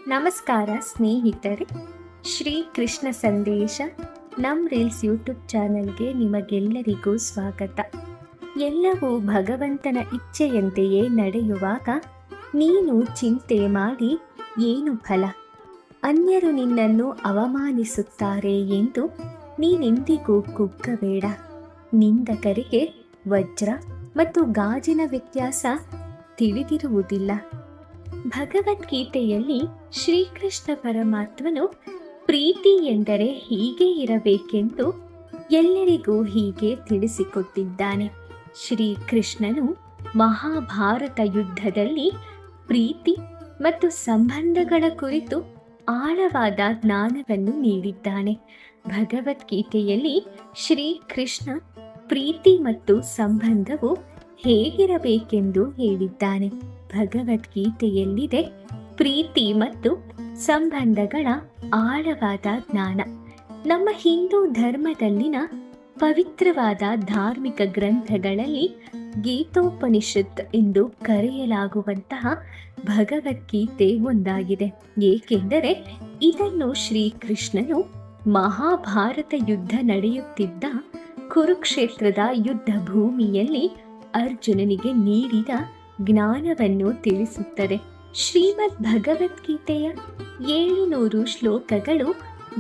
ನಮಸ್ಕಾರ ಸ್ನೇಹಿತರೆ. ಶ್ರೀ ಕೃಷ್ಣ ಸಂದೇಶ ನಮ್ ರೀಲ್ಸ್ ಯೂಟ್ಯೂಬ್ ಚಾನೆಲ್ಗೆ ನಿಮಗೆಲ್ಲರಿಗೂ ಸ್ವಾಗತ. ಎಲ್ಲವೂ ಭಗವಂತನ ಇಚ್ಛೆಯಂತೆಯೇ ನಡೆಯುವಾಗ ನೀನು ಚಿಂತೆ ಮಾಡಿ ಏನು ಫಲ? ಅನ್ಯರು ನಿನ್ನನ್ನು ಅವಮಾನಿಸುತ್ತಾರೆ ಎಂದು ನೀನೆಂದಿಗೂ ಕುಗ್ಗಬೇಡ. ನಿಂದಕರಿಗೆ ವಜ್ರ ಮತ್ತು ಗಾಜಿನ ವ್ಯತ್ಯಾಸ ತಿಳಿದಿರುವುದಿಲ್ಲ. ಭಗವದ್ಗೀತೆಯಲ್ಲಿ ಶ್ರೀಕೃಷ್ಣ ಪರಮಾತ್ಮನು ಪ್ರೀತಿ ಎಂದರೆ ಹೀಗೆ ಇರಬೇಕೆಂದು ಎಲ್ಲರಿಗೂ ಹೀಗೆ ತಿಳಿಸಿಕೊಟ್ಟಿದ್ದಾನೆ. ಶ್ರೀಕೃಷ್ಣನು ಮಹಾಭಾರತ ಯುದ್ಧದಲ್ಲಿ ಪ್ರೀತಿ ಮತ್ತು ಸಂಬಂಧಗಳ ಕುರಿತು ಆಳವಾದ ಜ್ಞಾನವನ್ನು ನೀಡಿದ್ದಾನೆ. ಭಗವದ್ಗೀತೆಯಲ್ಲಿ ಶ್ರೀಕೃಷ್ಣ ಪ್ರೀತಿ ಮತ್ತು ಸಂಬಂಧವು ಹೇಗಿರಬೇಕೆಂದು ಹೇಳಿದ್ದಾನೆ. ಭಗವದ್ಗೀತೆಯಲ್ಲಿದೆ ಪ್ರೀತಿ ಮತ್ತು ಸಂಬಂಧಗಳ ಆಳವಾದ ಜ್ಞಾನ. ನಮ್ಮ ಹಿಂದೂ ಧರ್ಮದಲ್ಲಿನ ಪವಿತ್ರವಾದ ಧಾರ್ಮಿಕ ಗ್ರಂಥಗಳಲ್ಲಿ ಗೀತೋಪನಿಷತ್ ಎಂದು ಕರೆಯಲಾಗುವಂತಹ ಭಗವದ್ಗೀತೆ ಒಂದಾಗಿದೆ. ಏಕೆಂದರೆ ಇದನ್ನು ಶ್ರೀಕೃಷ್ಣನು ಮಹಾಭಾರತ ಯುದ್ಧ ನಡೆಯುತ್ತಿದ್ದ ಕುರುಕ್ಷೇತ್ರದ ಯುದ್ಧ ಭೂಮಿಯಲ್ಲಿ ಅರ್ಜುನನಿಗೆ ನೀಡಿದ ಜ್ಞಾನವನ್ನು ತಿಳಿಸುತ್ತದೆ. ಶ್ರೀಮದ್ ಭಗವದ್ಗೀತೆಯ 700 ಶ್ಲೋಕಗಳು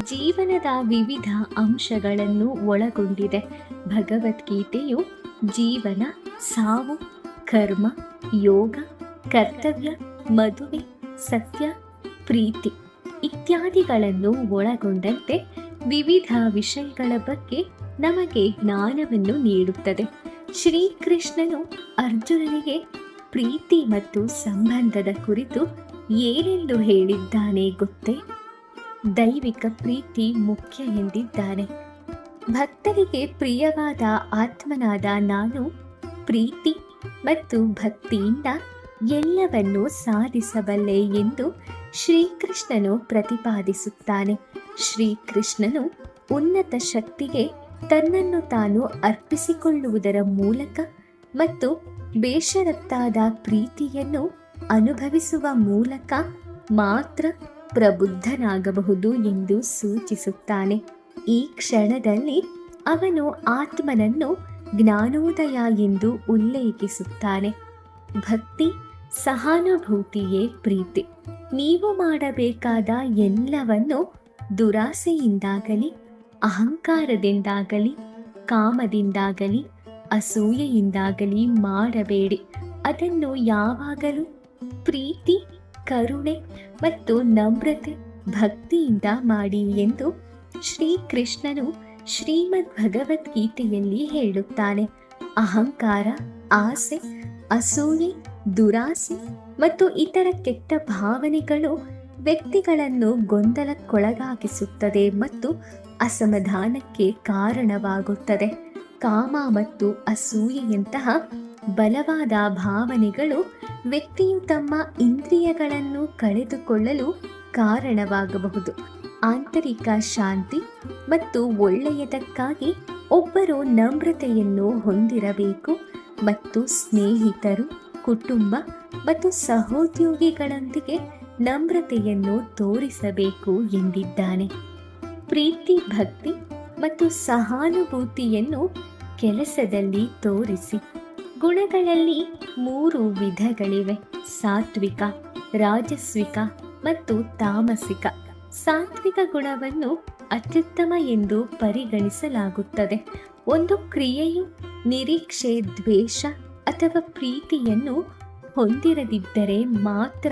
ಜೀವನದ ವಿವಿಧ ಅಂಶಗಳನ್ನು ಒಳಗೊಂಡಿದೆ. ಭಗವದ್ಗೀತೆಯು ಜೀವನ, ಸಾವು, ಕರ್ಮ, ಯೋಗ, ಕರ್ತವ್ಯ, ಮದುವೆ, ಸತ್ಯ, ಪ್ರೀತಿ ಇತ್ಯಾದಿಗಳನ್ನು ಒಳಗೊಂಡಂತೆ ವಿವಿಧ ವಿಷಯಗಳ ಬಗ್ಗೆ ನಮಗೆ ಜ್ಞಾನವನ್ನು ನೀಡುತ್ತದೆ. ಶ್ರೀಕೃಷ್ಣನು ಅರ್ಜುನನಿಗೆ ಪ್ರೀತಿ ಮತ್ತು ಸಂಬಂಧದ ಕುರಿತು ಏನೆಂದು ಹೇಳಿದ್ದಾನೆ ಗೊತ್ತೇ? ದೈವಿಕ ಪ್ರೀತಿ ಮುಖ್ಯ ಎಂದಿದ್ದಾನೆ. ಭಕ್ತರಿಗೆ ಪ್ರಿಯವಾದ ಆತ್ಮನಾದ ನಾನು ಪ್ರೀತಿ ಮತ್ತು ಭಕ್ತಿಯಿಂದ ಎಲ್ಲವನ್ನೂ ಸಾಧಿಸಬಲ್ಲೆ ಎಂದು ಶ್ರೀಕೃಷ್ಣನು ಪ್ರತಿಪಾದಿಸುತ್ತಾನೆ. ಶ್ರೀಕೃಷ್ಣನು ಉನ್ನತ ಶಕ್ತಿಗೆ ತನ್ನನ್ನು ತಾನು ಅರ್ಪಿಸಿಕೊಳ್ಳುವುದರ ಮೂಲಕ ಮತ್ತು ಬೇಷರತ್ತಾದ ಪ್ರೀತಿಯನ್ನು ಅನುಭವಿಸುವ ಮೂಲಕ ಮಾತ್ರ ಪ್ರಬುದ್ಧನಾಗಬಹುದು ಎಂದು ಸೂಚಿಸುತ್ತಾನೆ. ಈ ಕ್ಷಣದಲ್ಲಿ ಅವನು ಆತ್ಮನನ್ನು ಜ್ಞಾನೋದಯ ಎಂದು ಉಲ್ಲೇಖಿಸುತ್ತಾನೆ. ಭಕ್ತಿ ಸಹಾನುಭೂತಿಯೇ ಪ್ರೀತಿ. ನೀವು ಮಾಡಬೇಕಾದ ಎಲ್ಲವನ್ನು ದುರಾಸೆಯಿಂದಾಗಲಿ, ಅಹಂಕಾರದಿಂದಾಗಲಿ, ಕಾಮದಿಂದಾಗಲಿ, ಅಸೂಯೆಯಿಂದಾಗಲಿ ಮಾಡಬೇಡಿ. ಅದನ್ನು ಯಾವಾಗಲೂ ಪ್ರೀತಿ, ಕರುಣೆ ಮತ್ತು ನಮ್ರತೆ, ಭಕ್ತಿಯಿಂದ ಮಾಡಿ ಎಂದು ಶ್ರೀಕೃಷ್ಣನು ಶ್ರೀಮದ್ ಭಗವದ್ಗೀತೆಯಲ್ಲಿ ಹೇಳುತ್ತಾನೆ. ಅಹಂಕಾರ, ಆಸೆ, ಅಸೂಯೆ, ದುರಾಸೆ ಮತ್ತು ಇತರ ಕೆಟ್ಟ ಭಾವನೆಗಳು ವ್ಯಕ್ತಿಗಳನ್ನು ಗೊಂದಲಕ್ಕೊಳಗಾಗಿಸುತ್ತದೆ ಮತ್ತು ಅಸಮಾಧಾನಕ್ಕೆ ಕಾರಣವಾಗುತ್ತದೆ. ಕಾಮ ಮತ್ತು ಅಸೂಯೆಯಂತಹ ಬಲವಾದ ಭಾವನೆಗಳು ವ್ಯಕ್ತಿಯು ತಮ್ಮ ಇಂದ್ರಿಯಗಳನ್ನು ಕಳೆದುಕೊಳ್ಳಲು ಕಾರಣವಾಗಬಹುದು. ಆಂತರಿಕ ಶಾಂತಿ ಮತ್ತು ಒಳ್ಳೆಯದಕ್ಕಾಗಿ ಒಬ್ಬರು ನಮ್ರತೆಯನ್ನು ಹೊಂದಿರಬೇಕು ಮತ್ತು ಸ್ನೇಹಿತರು, ಕುಟುಂಬ ಮತ್ತು ಸಹೋದ್ಯೋಗಿಗಳೊಂದಿಗೆ ನಮ್ರತೆಯನ್ನು ತೋರಿಸಬೇಕು ಎಂದಿದ್ದಾನೆ. ಪ್ರೀತಿ, ಭಕ್ತಿ ಮತ್ತು ಸಹಾನುಭೂತಿಯನ್ನು ಕೆಲಸದಲ್ಲಿ ತೋರಿಸಿ. ಗುಣಗಳಲ್ಲಿ 3 ವಿಧಗಳಿವೆ: ಸಾತ್ವಿಕ, ರಾಜಸ್ವಿಕ ಮತ್ತು ತಾಮಸಿಕ. ಸಾತ್ವಿಕ ಗುಣವನ್ನು ಅತ್ಯುತ್ತಮ ಎಂದು ಪರಿಗಣಿಸಲಾಗುತ್ತದೆ. ಒಂದು ಕ್ರಿಯೆಯು ನಿರೀಕ್ಷೆ, ದ್ವೇಷ ಅಥವಾ ಪ್ರೀತಿಯನ್ನು ಹೊಂದಿರದಿದ್ದರೆ ಮಾತ್ರ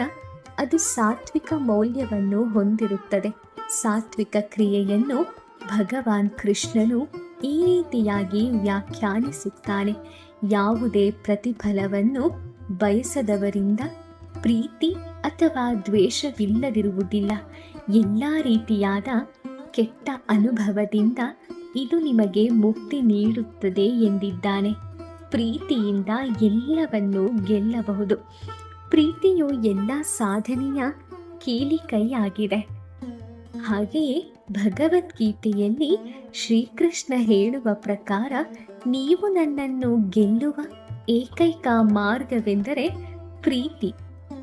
ಅದು ಸಾತ್ವಿಕ ಮೌಲ್ಯವನ್ನು ಹೊಂದಿರುತ್ತದೆ. ಸಾತ್ವಿಕ ಕ್ರಿಯೆಯನ್ನು ಭಗವಾನ್ ಕೃಷ್ಣನು ಈ ರೀತಿಯಾಗಿ ವ್ಯಾಖ್ಯಾನಿಸುತ್ತಾನೆ: ಯಾವುದೇ ಪ್ರತಿಫಲವನ್ನು ಬಯಸದವರಿಂದ ಪ್ರೀತಿ ಅಥವಾ ದ್ವೇಷವಿಲ್ಲದಿರುವುದಿಲ್ಲ. ಎಲ್ಲ ರೀತಿಯಾದ ಕೆಟ್ಟ ಅನುಭವದಿಂದ ಇದು ನಿಮಗೆ ಮುಕ್ತಿ ನೀಡುತ್ತದೆ ಎಂದಿದ್ದಾನೆ. ಪ್ರೀತಿಯಿಂದ ಎಲ್ಲವನ್ನೂ ಗೆಲ್ಲಬಹುದು. ಪ್ರೀತಿಯು ಎಲ್ಲ ಸಾಧನೆಯ ಕೀಲಿಕೈಯಾಗಿದೆ. ಹಾಗೆಯೇ ಭಗವದ್ಗೀತೆಯಲ್ಲಿ ಶ್ರೀಕೃಷ್ಣ ಹೇಳುವ ಪ್ರಕಾರ ನೀವು ನನ್ನನ್ನು ಗೆಲ್ಲುವ ಏಕೈಕ ಮಾರ್ಗವೆಂದರೆ ಪ್ರೀತಿ.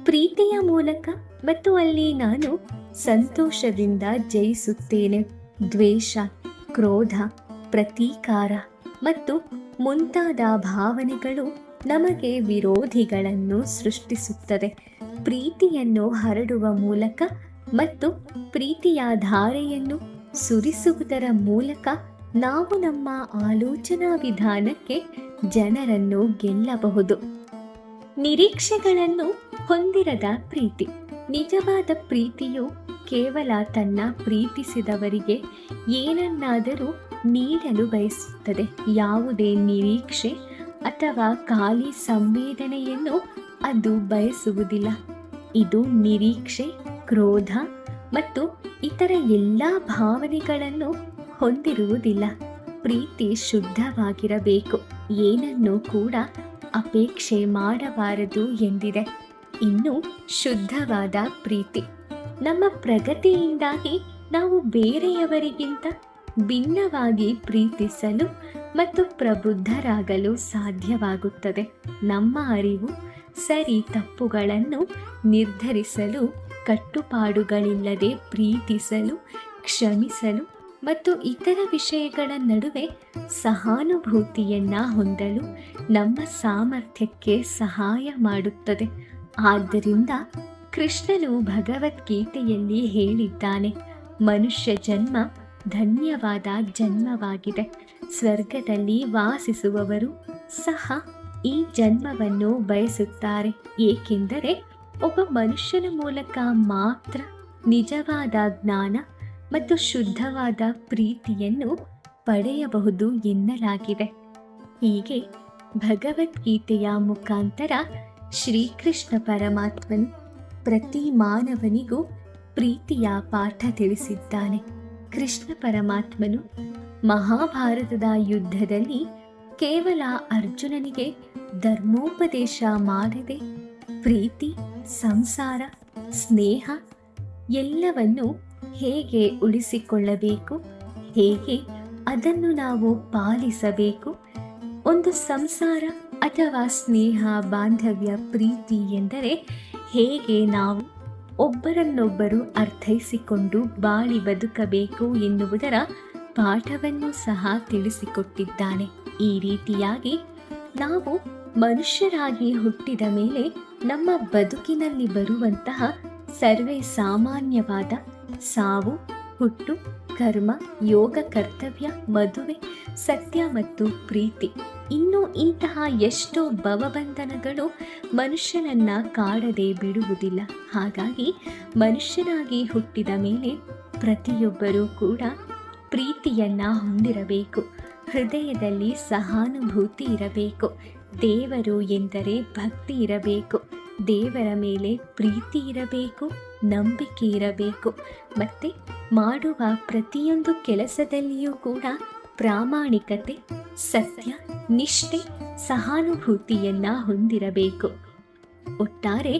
ಪ್ರೀತಿಯ ಮೂಲಕ ಮತ್ತು ಅಲ್ಲಿ ನಾನು ಸಂತೋಷದಿಂದ ಜಯಿಸುತ್ತೇನೆ. ದ್ವೇಷ, ಕ್ರೋಧ, ಪ್ರತೀಕಾರ ಮತ್ತು ಮುಂತಾದ ಭಾವನೆಗಳು ನಮಗೆ ವಿರೋಧಿಗಳನ್ನು ಸೃಷ್ಟಿಸುತ್ತದೆ. ಪ್ರೀತಿಯನ್ನು ಹರಡುವ ಮೂಲಕ ಮತ್ತು ಪ್ರೀತಿಯ ಧಾರೆಯನ್ನು ಸುರಿಸುವುದರ ಮೂಲಕ ನಾವು ನಮ್ಮ ಆಲೋಚನಾ ವಿಧಾನಕ್ಕೆ ಜನರನ್ನು ಗೆಲ್ಲಬಹುದು. ನಿರೀಕ್ಷೆಗಳನ್ನು ಹೊಂದಿರದ ಪ್ರೀತಿ. ನಿಜವಾದ ಪ್ರೀತಿಯು ಕೇವಲ ತನ್ನ ಪ್ರೀತಿಸಿದವರಿಗೆ ಏನನ್ನಾದರೂ ನೀಡಲು ಬಯಸುತ್ತದೆ. ಯಾವುದೇ ನಿರೀಕ್ಷೆ ಅಥವಾ ಖಾಲಿ ಸಂವೇದನೆಯನ್ನು ಅದು ಬಯಸುವುದಿಲ್ಲ. ಇದು ನಿರೀಕ್ಷೆ, ಕ್ರೋಧ ಮತ್ತು ಇತರ ಎಲ್ಲ ಭಾವನೆಗಳನ್ನು ಹೊಂದಿರುವುದಿಲ್ಲ. ಪ್ರೀತಿ ಶುದ್ಧವಾಗಿರಬೇಕು, ಏನನ್ನೂ ಕೂಡ ಅಪೇಕ್ಷೆ ಮಾಡಬಾರದು ಎಂದಿದೆ. ಇನ್ನು ಶುದ್ಧವಾದ ಪ್ರೀತಿ. ನಮ್ಮ ಪ್ರಗತಿಯಿಂದಾಗಿ ನಾವು ಬೇರೆಯವರಿಗಿಂತ ಭಿನ್ನವಾಗಿ ಪ್ರೀತಿಸಲು ಮತ್ತು ಪ್ರಬುದ್ಧರಾಗಲು ಸಾಧ್ಯವಾಗುತ್ತದೆ. ನಮ್ಮ ಅರಿವು ಸರಿ ತಪ್ಪುಗಳನ್ನು ನಿರ್ಧರಿಸಲು, ಕಟ್ಟುಪಾಡುಗಳಿಲ್ಲದೆ ಪ್ರೀತಿಸಲು, ಕ್ಷಮಿಸಲು ಮತ್ತು ಇತರ ವಿಷಯಗಳ ನಡುವೆ ಸಹಾನುಭೂತಿಯನ್ನ ಹೊಂದಲು ನಮ್ಮ ಸಾಮರ್ಥ್ಯಕ್ಕೆ ಸಹಾಯ ಮಾಡುತ್ತದೆ. ಆದ್ದರಿಂದ ಕೃಷ್ಣನು ಭಗವದ್ಗೀತೆಯಲ್ಲಿ ಹೇಳಿದ್ದಾನೆ, ಮನುಷ್ಯ ಜನ್ಮ ಧನ್ಯವಾದ ಜನ್ಮವಾಗಿದೆ. ಸ್ವರ್ಗದಲ್ಲಿ ವಾಸಿಸುವವರು ಸಹ ಈ ಜನ್ಮವನ್ನು ಬಯಸುತ್ತಾರೆ, ಏಕೆಂದರೆ ಒಬ್ಬ ಮನುಷ್ಯನ ಮೂಲಕ ಮಾತ್ರ ನಿಜವಾದ ಜ್ಞಾನ ಮತ್ತು ಶುದ್ಧವಾದ ಪ್ರೀತಿಯನ್ನು ಪಡೆಯಬಹುದು ಎನ್ನಲಾಗಿದೆ. ಹೀಗೆ ಭಗವದ್ಗೀತೆಯ ಮುಖಾಂತರ ಶ್ರೀಕೃಷ್ಣ ಪರಮಾತ್ಮನು ಪ್ರತಿ ಮಾನವನಿಗೂ ಪ್ರೀತಿಯ ಪಾಠ ತಿಳಿಸಿದ್ದಾನೆ. ಕೃಷ್ಣ ಪರಮಾತ್ಮನು ಮಹಾಭಾರತದ ಯುದ್ಧದಲ್ಲಿ ಕೇವಲ ಅರ್ಜುನನಿಗೆ ಧರ್ಮೋಪದೇಶ ಮಾಡದೆ ಪ್ರೀತಿ, ಸಂಸಾರ, ಸ್ನೇಹ ಎಲ್ಲವನ್ನು ಹೇಗೆ ಉಳಿಸಿಕೊಳ್ಳಬೇಕು, ಹೇಗೆ ಅದನ್ನು ನಾವು ಪಾಲಿಸಬೇಕು, ಒಂದು ಸಂಸಾರ ಅಥವಾ ಸ್ನೇಹ, ಬಾಂಧವ್ಯ, ಪ್ರೀತಿ ಎಂದರೆ ಹೇಗೆ ನಾವು ಒಬ್ಬರನ್ನೊಬ್ಬರು ಅರ್ಥೈಸಿಕೊಂಡು ಬಾಳಿ ಬದುಕಬೇಕು ಎನ್ನುವುದರ ಪಾಠವನ್ನು ಸಹ ತಿಳಿಸಿಕೊಟ್ಟಿದ್ದಾನೆ. ಈ ರೀತಿಯಾಗಿ ನಾವು ಮನುಷ್ಯರಾಗಿ ಹುಟ್ಟಿದ ಮೇಲೆ ನಮ್ಮ ಬದುಕಿನಲ್ಲಿ ಬರುವಂತಹ ಸರ್ವೇ ಸಾಮಾನ್ಯವಾದ ಸಾವು, ಹುಟ್ಟು, ಕರ್ಮ, ಯೋಗ, ಕರ್ತವ್ಯ, ಮದುವೆ, ಸತ್ಯ ಮತ್ತು ಪ್ರೀತಿ, ಇನ್ನೂ ಇಂತಹ ಎಷ್ಟೋ ಭವಬಂಧನಗಳು ಮನುಷ್ಯನನ್ನ ಕಾಡದೆ ಬಿಡುವುದಿಲ್ಲ. ಹಾಗಾಗಿ ಮನುಷ್ಯನಾಗಿ ಹುಟ್ಟಿದ ಮೇಲೆ ಪ್ರತಿಯೊಬ್ಬರೂ ಕೂಡ ಪ್ರೀತಿಯನ್ನ ಹೊಂದಿರಬೇಕು. ಹೃದಯದಲ್ಲಿ ಸಹಾನುಭೂತಿ ಇರಬೇಕು. ದೇವರು ಎಂದರೆ ಭಕ್ತಿ ಇರಬೇಕು. ದೇವರ ಮೇಲೆ ಪ್ರೀತಿ ಇರಬೇಕು, ನಂಬಿಕೆ ಇರಬೇಕು. ಮತ್ತೆ ಮಾಡುವ ಪ್ರತಿಯೊಂದು ಕೆಲಸದಲ್ಲಿಯೂ ಕೂಡ ಪ್ರಾಮಾಣಿಕತೆ, ಸತ್ಯ, ನಿಷ್ಠೆ, ಸಹಾನುಭೂತಿಯನ್ನ ಹೊಂದಿರಬೇಕು. ಒಟ್ಟಾರೆ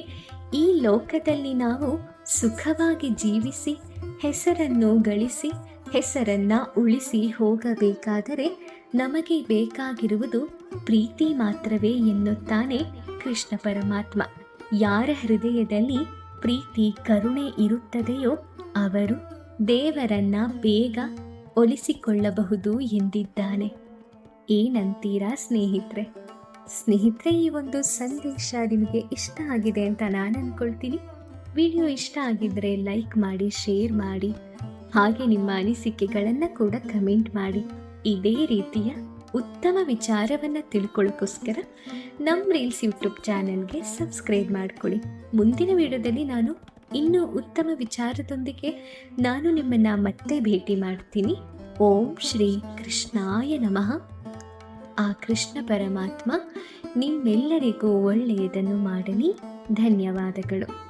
ಈ ಲೋಕದಲ್ಲಿ ನಾವು ಸುಖವಾಗಿ ಜೀವಿಸಿ ಹೆಸರನ್ನು ಗಳಿಸಿ ಹೆಸರನ್ನ ಉಳಿಸಿ ಹೋಗಬೇಕಾದರೆ ನಮಗೆ ಬೇಕಾಗಿರುವುದು ಪ್ರೀತಿ ಮಾತ್ರವೇ ಎನ್ನುತ್ತಾನೆ ಕೃಷ್ಣ ಪರಮಾತ್ಮ. ಯಾರ ಹೃದಯದಲ್ಲಿ ಪ್ರೀತಿ, ಕರುಣೆ ಇರುತ್ತದೆಯೋ ಅವರು ದೇವರನ್ನ ಬೇಗ ಒಲಿಸಿಕೊಳ್ಳಬಹುದು ಎಂದಿದ್ದಾನೆ. ಏನಂತೀರಾ ಸ್ನೇಹಿತರೆ? ಈ ಒಂದು ಸಂದೇಶ ನಿಮಗೆ ಇಷ್ಟ ಆಗಿದೆ ಅಂತ ನಾನು ಅಂದ್ಕೊಳ್ತೀನಿ. ವಿಡಿಯೋ ಇಷ್ಟ ಆಗಿದ್ದರೆ ಲೈಕ್ ಮಾಡಿ, ಶೇರ್ ಮಾಡಿ, ಹಾಗೆ ನಿಮ್ಮ ಅನಿಸಿಕೆಗಳನ್ನು ಕೂಡ ಕಮೆಂಟ್ ಮಾಡಿ. ಇದೇ ರೀತಿಯ ಉತ್ತಮ ವಿಚಾರವನ್ನು ತಿಳ್ಕೊಳ್ಳೋಕ್ಕೋಸ್ಕರ ನಮ್ಮ ರೀಲ್ಸ್ ಯೂಟ್ಯೂಬ್ ಚಾನಲ್ಗೆ ಸಬ್ಸ್ಕ್ರೈಬ್ ಮಾಡ್ಕೊಳ್ಳಿ. ಮುಂದಿನ ವಿಡಿಯೋದಲ್ಲಿ ನಾನು ಇನ್ನೂ ಉತ್ತಮ ವಿಚಾರದೊಂದಿಗೆ ನಾನು ನಿಮ್ಮನ್ನು ಮತ್ತೆ ಭೇಟಿ ಮಾಡ್ತೀನಿ. ಓಂ ಶ್ರೀ ಕೃಷ್ಣಾಯ ನಮಃ. ಆ ಕೃಷ್ಣ ಪರಮಾತ್ಮ ನಿಮ್ಮೆಲ್ಲರಿಗೂ ಒಳ್ಳೆಯದನ್ನು ಮಾಡಲಿ. ಧನ್ಯವಾದಗಳು.